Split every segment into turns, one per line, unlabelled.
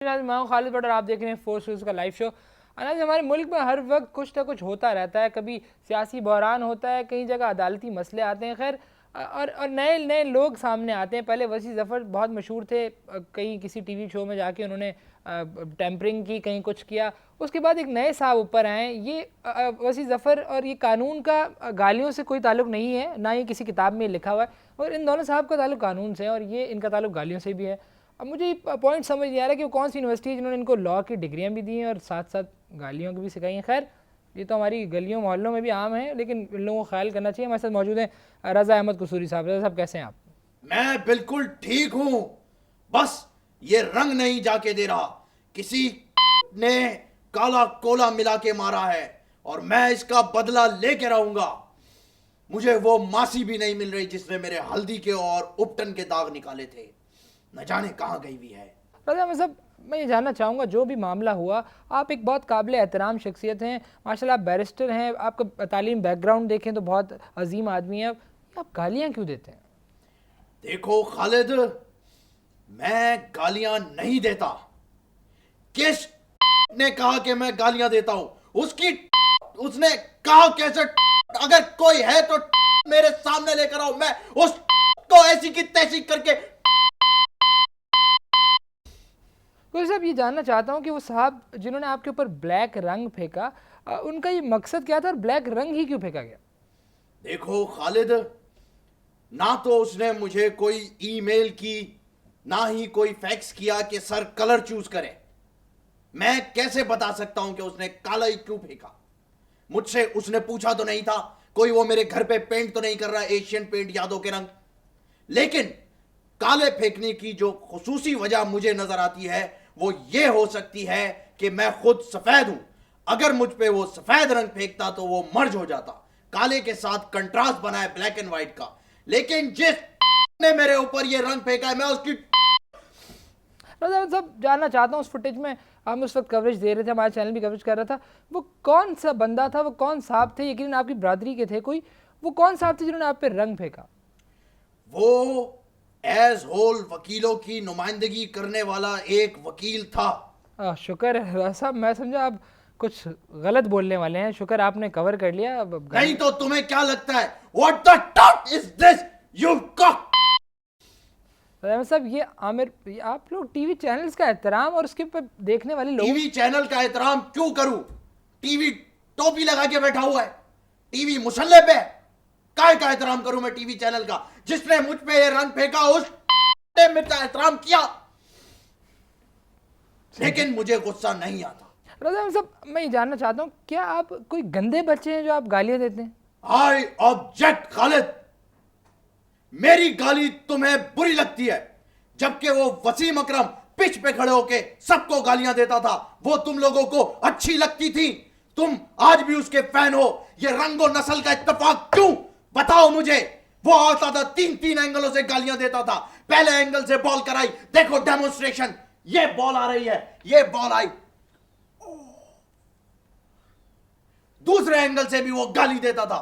मैं खालिद बट और आप देख रहे हैं फोर्स न्यूज़ का लाइव शो। अनाज हमारे मुल्क में हर वक्त कुछ ना कुछ होता रहता है। कभी सियासी बहरान होता है, कई जगह अदालती मसले आते हैं। खैर और नए नए लोग सामने आते हैं। पहले वसी ज़फ़र बहुत मशहूर थे, कहीं किसी टीवी शो में जाके उन्होंने टेम्परिंग की, कहीं कुछ किया। उसके बाद एक नए साहब ऊपर आए। ये वसी ज़फ़र और ये कानून का गालियों से कोई ताल्लुक़ नहीं है, ना ये किसी किताब में लिखा हुआ है। और इन दोनों साहब का ताल्लुक़ कानून से है और ये इनका ताल्लुक़ गालियों से भी है। अब मुझे पॉइंट समझ नहीं आ रहा कि वो कौन सी यूनिवर्सिटी है जिन्होंने इनको लॉ की डिग्रियां भी दी हैं और साथ साथ गालियों की भी सिखाई हैं। खैर ये तो हमारी गलियों मोहल्लों में भी आम है, लेकिन इन लोगों को ख्याल करना चाहिए। हमारे साथ मौजूद हैं रज़ा अहमद कसूरी साहब। रज़ा साहब कैसे हैं आप?
मैं बिल्कुल ठीक हूं, बस ये रंग नहीं जाके दे रहा। किसी ने काला कोला मिला के मारा है और मैं इसका बदला लेके रहूंगा। मुझे वो मासी भी नहीं मिल रही जिसने मेरे हल्दी के और उपटन के दाग निकाले थे। न जाने कहां गई हुई है।
रज़ा मैं ये जानना चाहूँगा, जो भी मामला हुआ, आप एक बहुत काबिल एहतराम शख्सियत हैं, माशाल्लाह आप बैरिस्टर हैं, आपका तालीम बैकग्राउंड देखें तो बहुत अजीम आदमी है। आप गालियाँ क्यों देते हैं?
देखो खालिद, मैं गालियां नहीं देता। किस ने कहा कि मैं गालियां देता हूं? उसने कहा कैसे? अगर कोई है तो मेरे सामने लेकर आओ, मैं उसको ऐसी की तैसी करके।
तो साहब ये जानना चाहता हूँ कि वो साहब जिन्होंने आपके ऊपर ब्लैक रंग फेंका, उनका ये मकसद क्या था और ब्लैक रंग ही क्यों फेंका गया?
देखो खालिद, ना तो उसने मुझे कोई ईमेल की, ना ही कोई फैक्स किया कि सर कलर चूज करें। मैं कैसे बता सकता हूं कि उसने काला ही क्यों फेंका? मुझसे उसने पूछा तो नहीं था। कोई वो मेरे घर पे पेंट तो नहीं कर रहा एशियन पेंट यादों के रंग। लेकिन काले फेंकने की जो खुसूसी वजह मुझे नजर आती है वो ये हो सकती है कि मैं खुद सफेद हूं। अगर मुझ पे वो सफेद रंग फेंकता तो वो मर्ज हो जाता। काले के साथ कंट्रास्ट बना है ब्लैक एंड व्हाइट का। लेकिन जिस ने मेरे ऊपर ये रंग फेंका है, मैं उसकी।
सब जानना चाहता हूँ, उस फुटेज में हम उस वक्त कवरेज दे रहे थे, हमारा चैनल भी कवरेज कर रहा था, वो कौन सा बंदा था, वो कौन साहब थे? यकीनन आपकी बरादरी के थे कोई। वो कौन साहब थे जिन्होंने आप पे रंग फेंका?
वो एज होल वकीलों की नुमाइंदगी करने वाला एक वकील था।
शुक्र है साहब, मैं समझा आप कुछ गलत बोलने वाले हैं। शुक्र आपने कवर कर लिया। अब
नहीं तो तुम्हें क्या लगता है? What the talk is this you cock?
साहब ये आमिर, आप लोग टीवी चैनल्स का एहतराम और उसके पर देखने वाले लोग।
टीवी चैनल का एहतराम क्यों करूं? टीवी टोपी लगा के बैठा हुआ है, टीवी मुसल्ले पे। काय का एहतराम करूं मैं टीवी चैनल का? जिसने मुझ पे ये रंग फेंका उस ने मेरा एहतराम किया। लेकिन मुझे गुस्सा नहीं आता।
रज़ा साहब मैं ये जानना चाहता हूँ, क्या आप कोई गंदे बच्चे हैं जो आप गालियाँ देते हैं?
I object Khalid. मेरी गाली तुम्हें बुरी लगती है, जबकि वो वसीम अकरम पिच पे खड़े होके सबको गालियां देता था, वो तुम लोगों को अच्छी लगती थी। तुम आज भी उसके फैन हो। ये रंगो नस्ल का इत्तेफाक क्यों? बताओ मुझे। वो आता था, तीन तीन एंगलों से गालियां देता था। पहले एंगल से बॉल कराई, देखो डेमोन्स्ट्रेशन, ये बॉल आ रही है, ये बॉल आई। दूसरे एंगल से भी वो गाली देता था।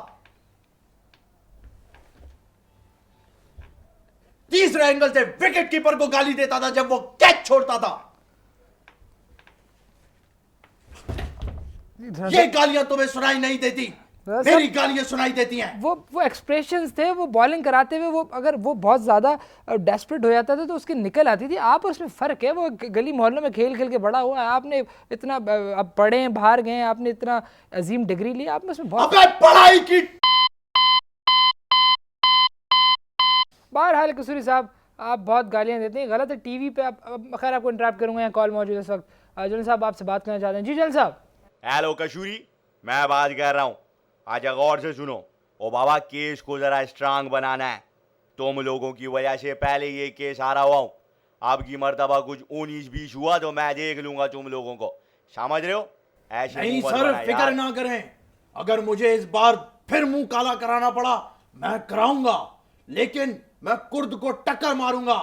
तीसरे एंगल से विकेट कीपर को गाली देता था जब वो कैच छोड़ता था। ये गालियां तुम्हें सुनाई नहीं देती, मेरी गालियां सुनाई देती हैं।
वो एक्सप्रेशंस थे, वो बॉलिंग कराते हुए, वो अगर वो बहुत ज़्यादा डेस्परेट हो जाता था तो उसकी निकल आती थी। आप और उसमें फ़र्क है। वो गली मोहल्लों में खेल खेल के बड़ा हुआ है, आपने इतना अब पढ़े हैं, बाहर गए, आपने इतना अजीम डिग्री ली, आप में उसमें बहुत।
अबे पढ़ाई की।
बहरहाल कसूरी साहब, आप बहुत गालियाँ देते हैं, गलत है। टीवी पे आप, खैर आपको इंटरप्ट करूँगा, यहाँ कॉल मौजूद है इस वक्त। जन साहब आपसे बात करना चाहते हैं। जी जन साहब।
हेलो कसूरी, मैं बात कर रहा हूँ। अच्छा गौर से सुनो। ओ बाबा, केस को ज़रा स्ट्रांग बनाना है। तुम लोगों की वजह से पहले ये केस हारा हुआ हूँ। अब की मर्तबा कुछ 19-20 हुआ तो मैं देख लूँगा तुम लोगों को। समझ रहे हो? ऐसे
नहीं
मुंह मत
सर,
बना
फिक्र
यार।
ना करें। अगर मुझे इस बार फिर मुंह काला कराना पड़ा, मैं कराऊंगा। लेकिन मैं कुर्द को टक्कर मारूंगा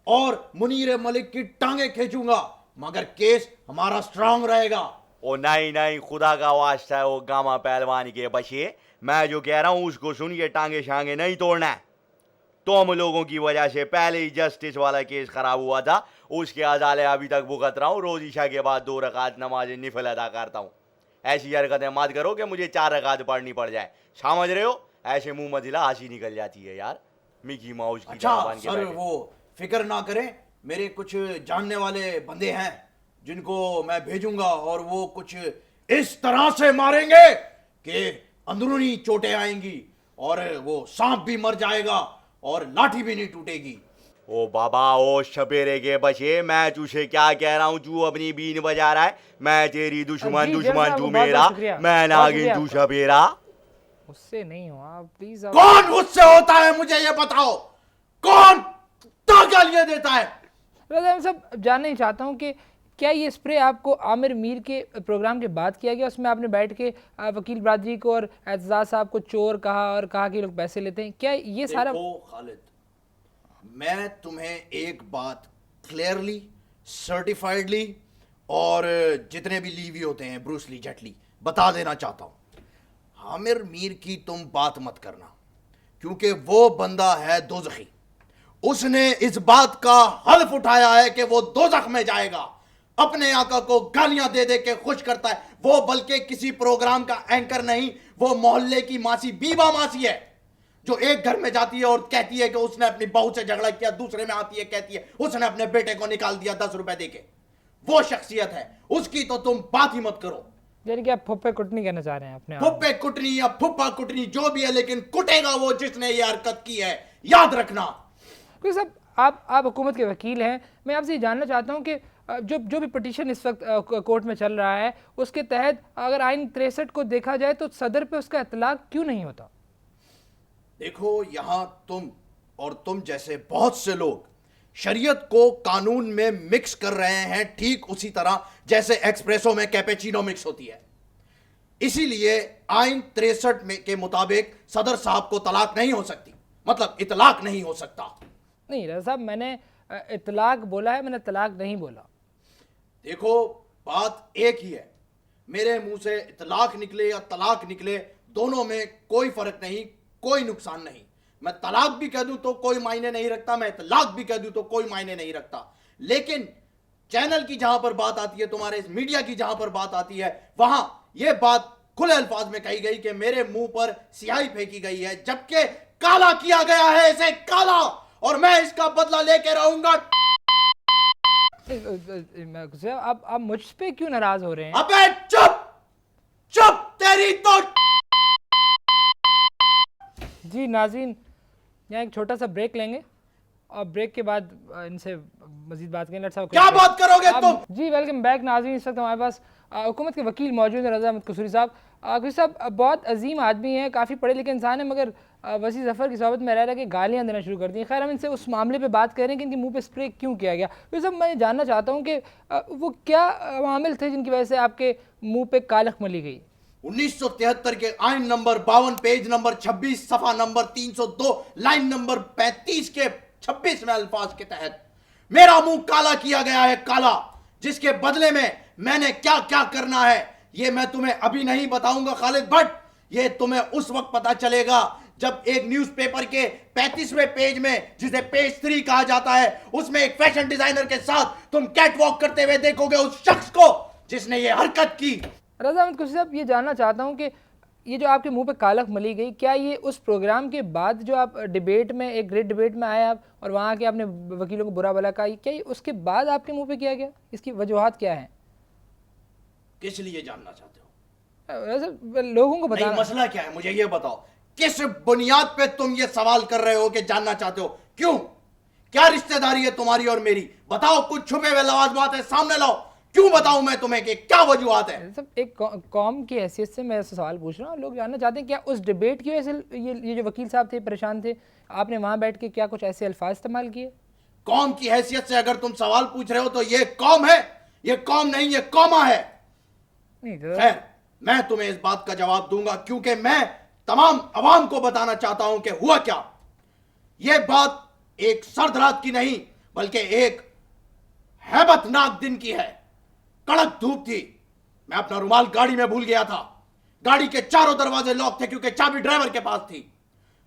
और मुनीर मलिक की टांगे खींचूंगा, मगर केस हमारा स्ट्रांग रहेगा।
ओ नहीं नहीं, खुदा का वास्ता है, वो गामा पहलवान के बच्चे, मैं जो कह रहा हूँ उसको सुनिए। टांगे शांगे नहीं तोड़ना है। तुम लोगों की वजह से पहले ही जस्टिस वाला केस खराब हुआ था उसके अजाले अभी तक भुगत रहा हूँ। रोज ईशा के बाद 2 रकात नमाज निफल अदा करता हूँ। ऐसी हरकतें मत करो कि मुझे 4 रकात पढ़नी पड़ जाए, समझ रहे हो? ऐसे मुंह मदिला हंसी निकल जाती है यार, मिकी माउस की
अच्छा
तरह बन के
सर,
बैठे।
वो फिक्र ना करें, मेरे कुछ जानने वाले बंदे हैं जिनको मैं भेजूंगा और वो कुछ इस तरह से मारेंगे कि अंदरूनी चोटें आएंगी और वो सांप भी मर जाएगा और लाठी भी नहीं टूटेगी।
ओ बाबा, ओ शबेरे के बचे, मैं तुझे क्या कह रहा हूँ? तू अपनी बीन बजा रहा है। मैं तेरी दुश्मन,
जी, जज
दुश्मन
साहब,
तू
बहुत बहुत
मेरा,
शुक्रिया।
मैं
बहुत
नागिन
शुक्रिया
तू
आपका।
शबेरा।
उससे नहीं हो आप प्लीज।
कौन मुझसे होता है मुझे ये बताओ, कौन तो गालियां देता है?
मैं सब जानना ही चाहता हूँ कि क्या ये स्प्रे आपको आमिर मीर के प्रोग्राम के बाद किया गया? उसमें आपने बैठ के वकील बरादरी को और एतजाज साहब को चोर कहा और कहा कि लोग पैसे लेते हैं, क्या ये सारा?
देखो खालिद, मैं तुम्हें एक बात क्लियरली, सर्टिफाइडली और जितने भी लीवी होते हैं ब्रूस ली, जेट ली, बता देना चाहता हूं। आमिर मीर की तुम बात मत करना, क्योंकि वो बंदा है दोज़खी। उसने इस बात का हल्फ उठाया है कि वो दोज़ख में जाएगा। अपने आका को गालियां दे दे के खुश करता है वो, बल्कि किसी प्रोग्राम का एंकर नहीं, वो मोहल्ले की मासी, बीबा मासी है, जो एक घर में जाती है और कहती है कि उसने अपनी बहू से झगड़ा किया, दूसरे में आती है कहती है उसने अपने बेटे को निकाल दिया 10 रुपए देके। वो शख्सियत है उसकी, तो तुम बात ही मत करो।
यानी कि आप फुप्पे कुटनी कहना चाह रहे हैं अपने आप?
फुप्पे कुटनी या फुप्पा कुटनी जो भी है, लेकिन कुटेगा वो जिसने ये हरकत की है, याद रखना।
क्योंकि साहब आप हुकूमत के वकील हैं, मैं आपसे ये जानना चाहता हूँ कि जो भी पिटीशन इस वक्त कोर्ट में चल रहा है, उसके तहत अगर आइन 63 को देखा जाए तो सदर पे उसका इतलाक क्यों नहीं होता?
देखो, यहां तुम और तुम जैसे बहुत से लोग शरीयत को कानून में मिक्स कर रहे हैं, ठीक उसी तरह जैसे एक्सप्रेसो में कैपेचिनो मिक्स होती है। इसीलिए आइन 63 में के मुताबिक सदर साहब को तलाक नहीं हो सकती, मतलब इतलाक नहीं हो सकता।
नहीं रजा साहब, मैंने इतलाक बोला है, मैंने तलाक नहीं बोला।
देखो, बात एक ही है। मेरे मुंह से इतलाक निकले या तलाक निकले, दोनों में कोई फर्क नहीं, कोई नुकसान नहीं। मैं तलाक भी कह दूं तो कोई मायने नहीं रखता, मैं इतलाक भी कह दूं तो कोई मायने नहीं रखता। लेकिन चैनल की जहां पर बात आती है, तुम्हारे इस मीडिया की जहां पर बात आती है, वहां यह बात खुले अल्फाज में कही गई कि मेरे मुंह पर स्याही फेंकी गई है, जबकि काला किया गया है इसे काला, और मैं इसका बदला लेके रहूंगा।
आप मुझ पे क्यों नाराज हो रहे हैं?
अबे चुप चुप, तेरी तो।
जी नाज़रीन, यहाँ एक छोटा सा ब्रेक लेंगे और ब्रेक के बाद इनसे मजीद बात करेंगे। लेट्स हैव
क्या बात करोगे तुम?
जी वेलकम बैक नाज़रीन। इस वक्त हमारे पास हुकूमत के वकील मौजूद हैं, रज़ा अहमद कसूरी साहब। कसूरी साहब बहुत अजीम आदमी हैं, काफ़ी पढ़े लिखे इंसान हैं, मगर वसी ज़फ़र की सोबत में रह रह के गालियाँ देना शुरू कर दी। खैर, हम इनसे उस मामले पे बात करें कि इनके मुंह पे स्प्रे क्यों किया गया। तो सब मैं जानना चाहता हूँ कि वो क्या मामले थे जिनकी वजह से आपके मुँह पे कालख मली गई?
1973 के आइन नंबर 52, पेज नंबर 26, सफा नंबर 302, लाइन नंबर 35 के 26वें अल्फाज के तहत मेरा मुंह काला किया गया है, काला, जिसके बदले में मैंने क्या क्या करना है ये मैं तुम्हें अभी नहीं बताऊंगा खालिद भट्ट। ये तुम्हें उस वक्त पता चलेगा जब एक न्यूज़पेपर के 35वें पेज में, जिसे पेज 3 कहा जाता है, उसमें एक फैशन डिजाइनर के साथ तुम कैट वॉक करते हुए देखोगे उस शख्स को जिसने ये हरकत की।
रज़ा अहमद कसूरी साहब, ये जानना चाहता हूँ कि ये जो आपके मुंह पे कालख मली गई, क्या ये उस प्रोग्राम के बाद जो आप डिबेट में, एक ग्रेट डिबेट में आए आप और वहाँ के आपने वकीलों को बुरा भला कहा, क्या ये उसके बाद आपके मुंह पे किया गया? इसकी वजूहात क्या है?
किस लिए जानना चाहते हो?
वैसे लोगों को
नहीं,
बताना।
मसला क्या है मुझे ये बताओ। किस बुनियाद पे तुम ये सवाल कर रहे हो कि जानना चाहते हो? क्यों? क्या रिश्तेदारी है तुम्हारी और मेरी? बताओ, कुछ छुपे हुए लवाजमात है सामने लाओ। क्यों बताऊं मैं तुम्हें कि क्या वजूहात है?
सब एक कौम की हैसियत से मैं सवाल पूछ रहा हूँ। लोग जानना चाहते हैं क्या उस डिबेट की वजह से ये जो वकील साहब थे परेशान थे, आपने वहाँ बैठ के क्या कुछ ऐसे अल्फाज इस्तेमाल किए?
कौम की हैसियत से अगर तुम सवाल पूछ रहे हो तो ये कौम है, ये कौम नहीं, ये कौमा है।
नहीं
खैर, मैं तुम्हें इस बात का जवाब दूंगा, क्योंकि मैं तमाम अवाम को बताना चाहता हूं कि हुआ क्या। यह बात एक सर्द रात की नहीं, बल्कि एक हैबतनाक दिन की है। कड़क धूप थी, मैं अपना रुमाल गाड़ी में भूल गया था। गाड़ी के चारों दरवाजे लॉक थे क्योंकि चाबी ड्राइवर के पास थी।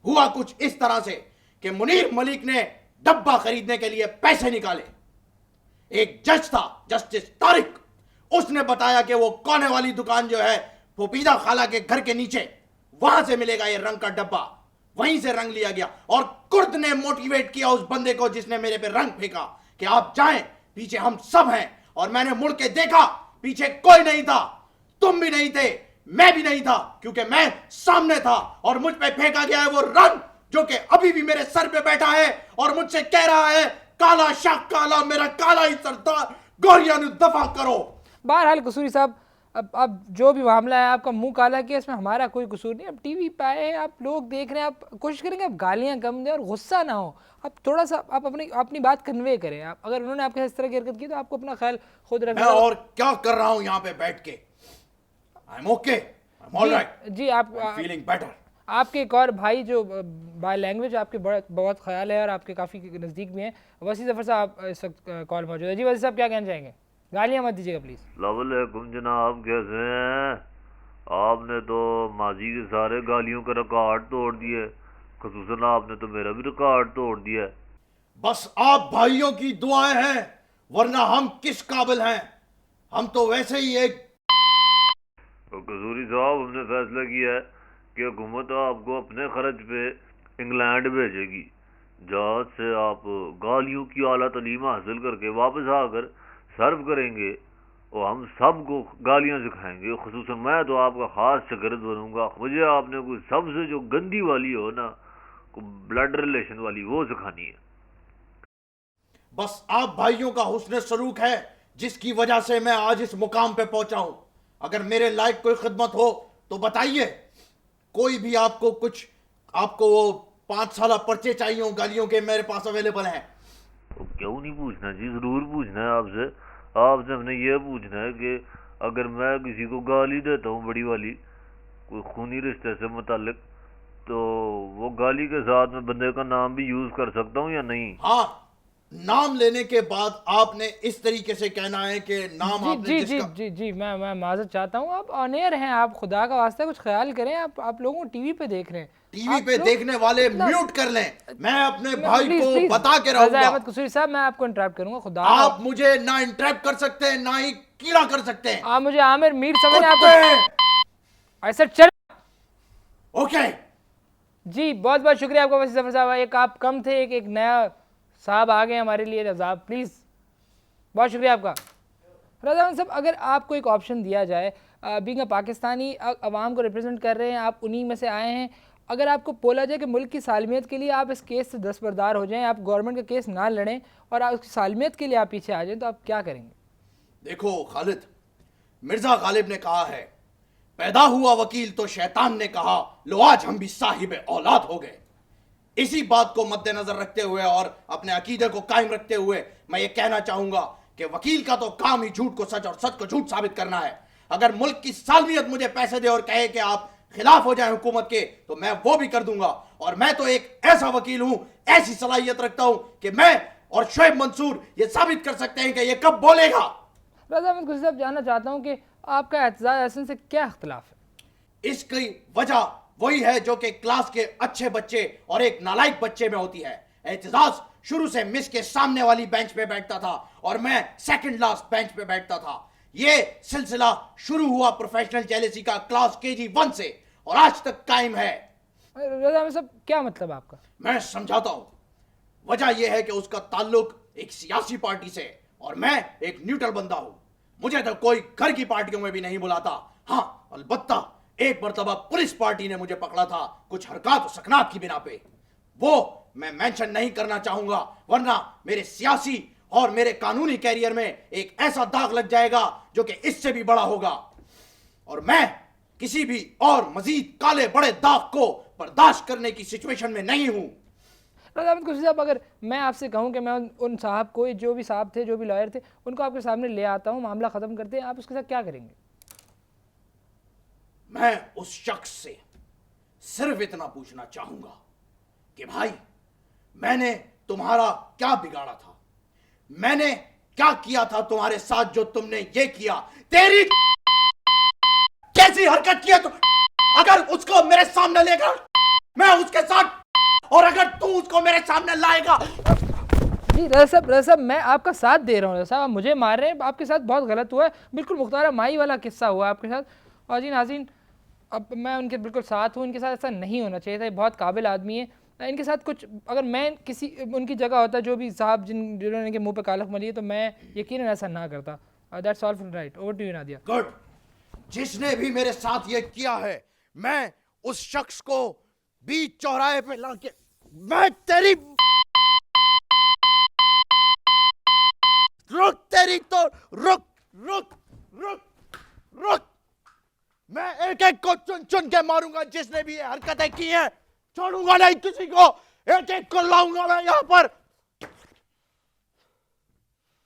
हुआ कुछ इस तरह से कि मुनीर मलिक ने डब्बा खरीदने के लिए पैसे निकाले। एक जज था, जस्टिस तारिक, उसने बताया कि वो कोने वाली दुकान जो है पोपीदा खाला के घर के नीचे, वहां से मिलेगा ये रंग का डब्बा। वहीं से रंग लिया गया और कुर्द ने मोटिवेट किया उस बंदे को जिसने मेरे पे रंग फेंका कि आप जाएं, पीछे हम सब हैं। और मैंने मुड़ के देखा, पीछे कोई नहीं था, तुम भी नहीं थे, मैं भी नहीं था, क्योंकि मैं सामने था और मुझ पे फेंका गया है वो रंग जो कि अभी भी मेरे सर पे बैठा है और मुझसे कह रहा है, काला शाह काला, मेरा काला ही सरदार, गोरिया नु दफा करो।
बहरहाल कसूरी साहब, अब जो भी मामला है, आपका मुंह काला किया, इसमें हमारा कोई कसूर नहीं। अब टीवी पे आए हैं, आप लोग देख रहे हैं, आप कोशिश करेंगे आप गालियां कम दें और गुस्सा ना हो। आप थोड़ा सा आप अपनी बात कन्वे करें। आप अगर उन्होंने आपके इस तरह की हरकत की तो आपको अपना ख्याल खुद
मैं
रखना।
और क्या कर रहा हूं यहाँ पे बैठ के? I am okay, I am alright,
जी आप
फीलिंग बेटर।
आपके एक और भाई जो बाय लैंग्वेज आपके बहुत ख्याल है और आपके काफ़ी नज़दीक भी हैं, वसी ज़फ़र साहब इस वक्त कॉल मौजूद है। जी वसी साहब, क्या कहना चाहेंगे? गालियाँ मत दीजिएगा प्लीज़।
अस्सलामुअलैकुम जनाब, कैसे हैं? आपने तो माजी के सारे गालियों का रिकॉर्ड तोड़ दिए, खसूसन आपने तो मेरा भी रिकॉर्ड तोड़ दिया है।
बस आप भाइयों की दुआएं हैं, वरना हम किस काबिल हैं? हम तो वैसे ही एक
तो कसूरी साहब, हमने फैसला किया है कि हुकूमत आपको अपने खर्च पे इंग्लैंड भेजेगी, जहाँ से आप गालियों की आला तालीम हासिल करके वापस आकर सर्व करेंगे और हम सबको गालियाँ सिखाएंगे। खुसूसन मैं तो आपका खास शागिर्द बनूंगा। मुझे आपने कोई सबसे जो गंदी वाली हो ना, कोई ब्लड रिलेशन वाली, वो सिखानी है।
बस आप भाइयों का हुस्न सलूक है जिसकी वजह से मैं आज इस मुकाम पे पहुंचा हूं। अगर मेरे लायक कोई खिदमत हो तो बताइए। कोई भी आपको वो 5 साल पर्चे चाहिए हो गालियों के, मेरे पास अवेलेबल हैं।
तो क्यों नहीं पूछना जी, जरूर पूछना है आपसे हमने ये पूछना है कि अगर मैं किसी को गाली देता हूँ बड़ी वाली, कोई खूनी रिश्ते से मुतालिक, तो वो गाली के साथ में बंदे का नाम भी यूज कर सकता हूँ या नहीं?
हाँ, नाम लेने के बाद आपने इस तरीके से कहना है कि नाम
जी
आपने
जी जी
जिसका
जी जी मैं माजरत चाहता हूँ। आप ऑन एयर हैं, आप खुदा का वास्ता कुछ ख्याल करें। आप लोगों को टीवी पे देख रहे हैं,
टीवी
आप
पे
लोग
देखने वाले
इतना-
म्यूट कर लें। मैं अपने
मैं-
भाई
प्लीज,
को
प्लीज,
बता के
रज़ा
रहूंगा।
अहमद कसूरी साहब, मैं आपको इंटरप्ट करूंगा। खुदा
आप मुझे ना इंटरप्ट कर सकते हैं, ना ही कीड़ा कर सकते हैं।
आप मुझे आमिर मीर समझ आपको
कुत्ते!
ऐसा चल।
ओके,
जी बहुत बहुत शुक्रिया आपका वसी ज़फ़र साहब। एक आप कम थे, एक नया साहब आ गए हमारे लिए। रज़ा प्लीज़, बहुत शुक्रिया आपका। रज़ा अहमद साहब, अगर आपको एक ऑप्शन दिया जाए, बीइंग अ पाकिस्तानी, अवाम को रिप्रेजेंट कर रहे हैं, आप उन्हीं में से आए हैं, अगर आपको बोला जाए कि मुल्क की सालमियत के लिए आप इस केस से दस्तबरदार हो जाएं, आप गवर्नमेंट का केस ना लड़ें और आप उसकी सालमियत के लिए आप पीछे आ जाएं, तो आप क्या करेंगे?
देखो खालिद, मिर्जा गालिब ने कहा है, पैदा हुआ वकील तो शैतान ने कहा, लो आज हम भी साहिब औलाद हो गए। इसी बात को मद्देनजर रखते हुए और अपने अकीदे को कायम रखते हुए मैं ये कहना चाहूंगा कि वकील का तो काम ही झूठ को सच और सच को झूठ साबित करना है। अगर मुल्क की सालमियत मुझे पैसे दे और कहे कि आप खिलाफ हो जाए हुकूमत के, तो मैं वो भी कर दूंगा। और मैं तो एक ऐसा वकील हूं, ऐसी सलाहियत रखता हूं कि मैं और शोएब मंसूर ये साबित कर सकते हैं कि ये कब बोलेगा।
रज़ा अहमद कुछ साहब, जानना चाहता हूँ कि आपका एतजाज हसन से क्या इख्तलाफ है?
इसकी वजह वही है जो कि क्लास के अच्छे बच्चे और एक नालायक बच्चे में होती है। एतजाज शुरू से मिस के सामने वाली बेंच पे बैठता था और मैं सेकंड लास्ट बेंच पे बैठता था। ये सिलसिला शुरू हुआ प्रोफेशनल जेलेसी का क्लास KG1 से और आज तक कायम है।
रज़ा अहमद साहब, क्या मतलब आपका?
मैं समझाता हूं। वजह यह है कि उसका ताल्लुक एक सियासी पार्टी से और मैं एक न्यूट्रल बंदा हूं। मुझे तो कोई घर की पार्टियों में भी नहीं बुलाता। हाँ, अलबत्ता एक मर्तबा पुलिस पार्टी ने मुझे पकड़ा था कुछ हरकत और सकनात की बिना पे। वो मैं मेंशन नहीं करना चाहूंगा, वरना मेरे सियासी और मेरे कानूनी कैरियर में एक ऐसा दाग लग जाएगा जो कि इससे भी बड़ा होगा। और मैं किसी भी और मजीद काले बड़े दाग को बर्दाश्त करने की सिचुएशन में नहीं हूं।
रज़ा अहमद कुछ साहब, अगर मैं आपसे कहूं कि मैं उन साहब को, जो भी साहब थे, जो भी लॉयर थे, उनको आपके सामने ले आता हूं, मामला ख़त्म करते हैं, आप उसके साथ क्या करेंगे?
मैं उस शख्स से सिर्फ इतना पूछना चाहूंगा कि भाई, मैंने तुम्हारा क्या बिगाड़ा था? मैंने क्या किया था तुम्हारे साथ जो तुमने ये किया? तेरी कैसी हरकत की है तुम? अगर उसको मेरे सामने लेकर मैं उसके साथ, और अगर तू उसको मेरे सामने लाएगा
जी रज़ा साहब मैं आपका साथ दे रहा हूँ। रज़ा साहब आप मुझे मार रहे हैं, आपके साथ बहुत गलत हुआ है, बिल्कुल मुख्तार माई वाला किस्सा हुआ आपके साथ। और जी नाज़रीन अब मैं उनके बिल्कुल साथ हूँ, इनके साथ ऐसा नहीं होना चाहिए था, ये बहुत काबिल आदमी है। इनके साथ कुछ अगर मैं किसी उनकी जगह होता, जो भी साहब जिन्होंने इनके मुंह पे कालख मली है, तो मैं यकीनन ऐसा ना करता। That's all from right, over to you Nadia.
Good. जिसने भी मेरे साथ ये किया है, मैं उस शख्स को बीच चौराहे पे लाके मैं तेरी रुक तेरी तो रुक रुक रुक रुक मैं एक एक को चुन चुन के मारूंगा जिसने भी ये हरकतें की हैं। छोड़ूंगा नहीं किसी को, एक एक को लाऊंगा मैं यहाँ पर।